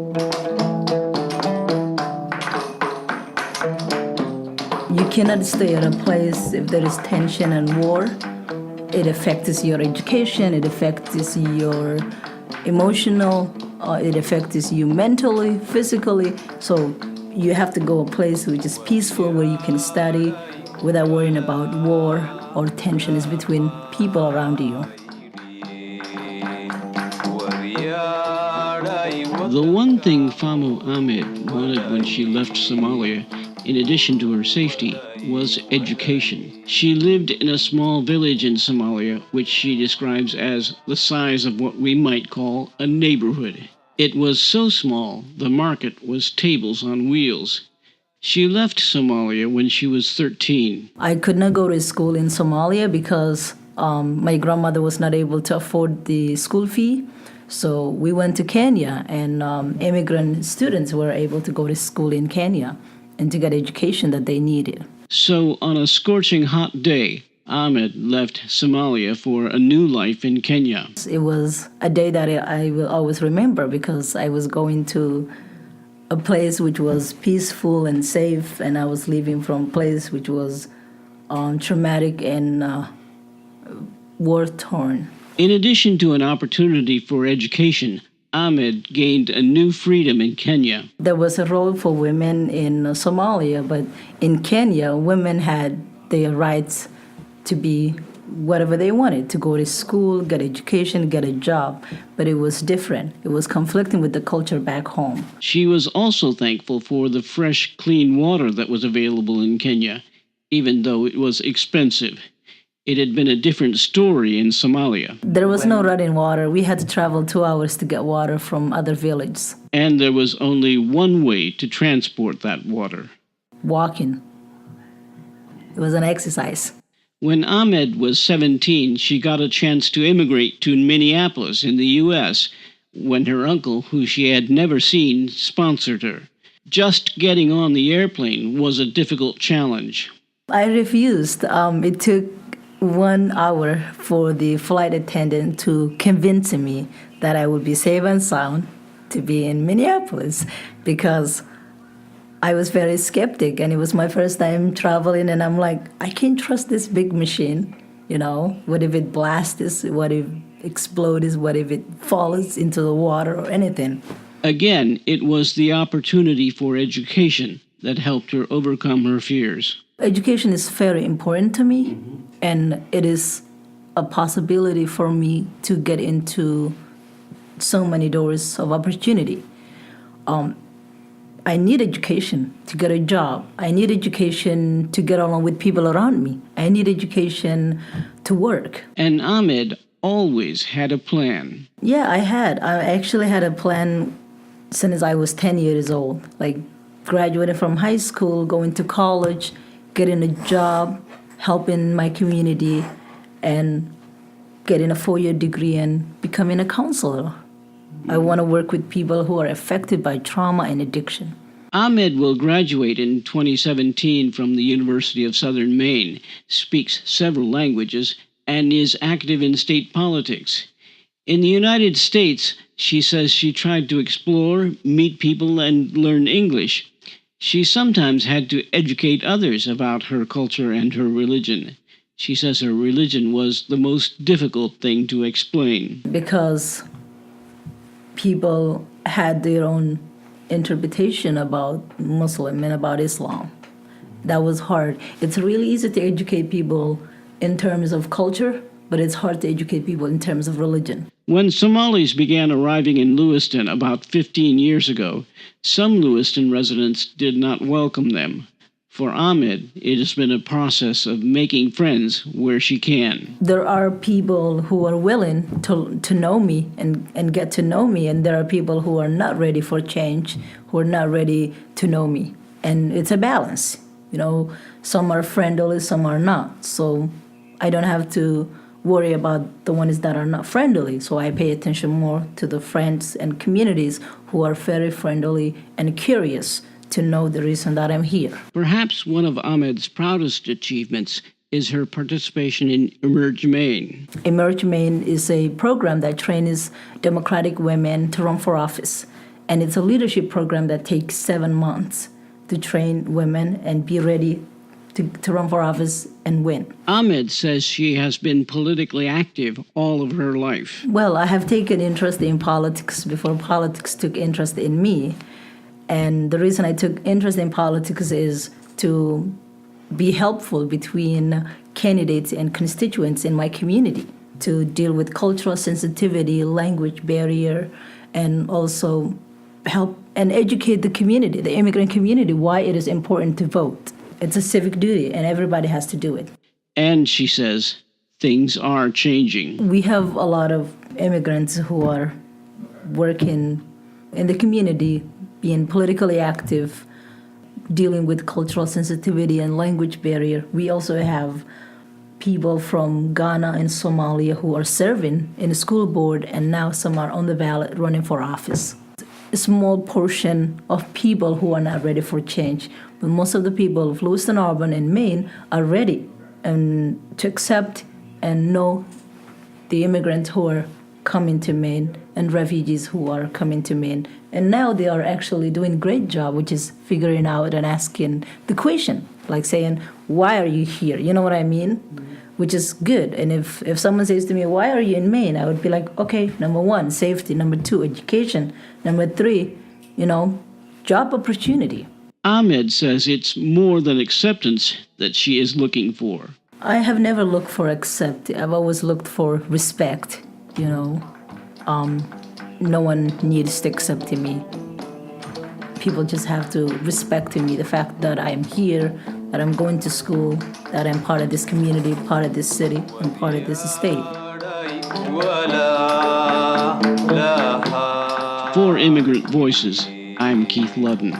You cannot stay at a place if there is tension and war. It affects your education, it affects your emotional, it affects you mentally, physically. So you have to go a place which is peaceful where you can study without worrying about war or tensions between people around you. The one thing Fahmo Ahmed wanted when she left Somalia, in addition to her safety, was education. She lived in a small village in Somalia, which she describes as the size of what we might call a neighborhood. It was so small, the market was tables on wheels. She left Somalia when she was 13. I could not go to school in Somalia because my grandmother was not able to afford the school fee. So we went to Kenya, and immigrant students were able to go to school in Kenya and to get education that they needed. So on a scorching hot day, Ahmed left Somalia for a new life in Kenya. It was a day that I will always remember because I was going to a place which was peaceful and safe, and I was leaving from a place which was traumatic and war-torn. In addition to an opportunity for education, Ahmed gained a new freedom in Kenya. There was a role for women in Somalia, but in Kenya, women had their rights to be whatever they wanted, to go to school, get education, get a job. But it was different. It was conflicting with the culture back home. She was also thankful for the fresh, clean water that was available in Kenya, even though it was expensive. It had been a different story in Somalia. There was no running water. We had to travel 2 hours to get water from other villages. And there was only one way to transport that water. Walking. It was an exercise. When Ahmed was 17, she got a chance to immigrate to Minneapolis in the U.S. when her uncle, who she had never seen, sponsored her. Just getting on the airplane was a difficult challenge. I refused. It took 1 hour for the flight attendant to convince me that I would be safe and sound to be in Minneapolis, because I was very skeptic, and it was my first time traveling, and I'm like, I can't trust this big machine. What if it blasts? What if it explodes? What if it falls into the water or anything? Again, it was the opportunity for education that helped her overcome her fears. Education is very important to me, and it is a possibility for me to get into so many doors of opportunity. I need education to get a job. I need education to get along with people around me. I need education to work. And Ahmed always had a plan. Yeah, I actually had a plan since I was 10 years old, like graduating from high school, going to college, getting a job, helping my community, and getting a 4-year degree and becoming a counselor. I want to work with people who are affected by trauma and addiction. Ahmed will graduate in 2017 from the University of Southern Maine, speaks several languages, and is active in state politics. In the United States, she says she tried to explore, meet people, and learn English. She sometimes had to educate others about her culture and her religion. She says her religion was the most difficult thing to explain. Because people had their own interpretation about Muslim and about Islam. That was hard. It's really easy to educate people in terms of culture, but it's hard to educate people in terms of religion. When Somalis began arriving in Lewiston about 15 years ago, some Lewiston residents did not welcome them. For Ahmed, it has been a process of making friends where she can. There are people who are willing to know me and get to know me, and there are people who are not ready for change, who are not ready to know me. And it's a balance. Some are friendly, some are not. So I don't have to worry about the ones that are not friendly. So I pay attention more to the friends and communities who are very friendly and curious to know the reason that I'm here. Perhaps one of Ahmed's proudest achievements is her participation in Emerge Maine. Emerge Maine is a program that trains Democratic women to run for office. And it's a leadership program that takes 7 months to train women and be ready to run for office and win. Ahmed says she has been politically active all of her life. Well, I have taken interest in politics before politics took interest in me. And the reason I took interest in politics is to be helpful between candidates and constituents in my community, to deal with cultural sensitivity, language barrier, and also help and educate the community, the immigrant community, why it is important to vote. It's a civic duty, and everybody has to do it. And she says things are changing. We have a lot of immigrants who are working in the community, being politically active, dealing with cultural sensitivity and language barrier. We also have people from Ghana and Somalia who are serving in the school board, and now some are on the ballot running for office. A small portion of people who are not ready for change, but most of the people of Lewiston, Auburn, and Maine are ready and to accept and know the immigrants who are coming to Maine and refugees who are coming to Maine. And now they are actually doing a great job, which is figuring out and asking the question, like saying, why are you here? You know what I mean? Which is good. And if someone says to me, why are you in Maine? I would be like, okay, number 1, safety. Number 2, education. Number 3, job opportunity. Ahmed says it's more than acceptance that she is looking for. I have never looked for accept. I've always looked for respect, No one needs to accept me. People just have to respect me, the fact that I'm here, that I'm going to school, that I'm part of this community, part of this city, and part of this state. For Immigrant Voices, I'm Keith Ludden.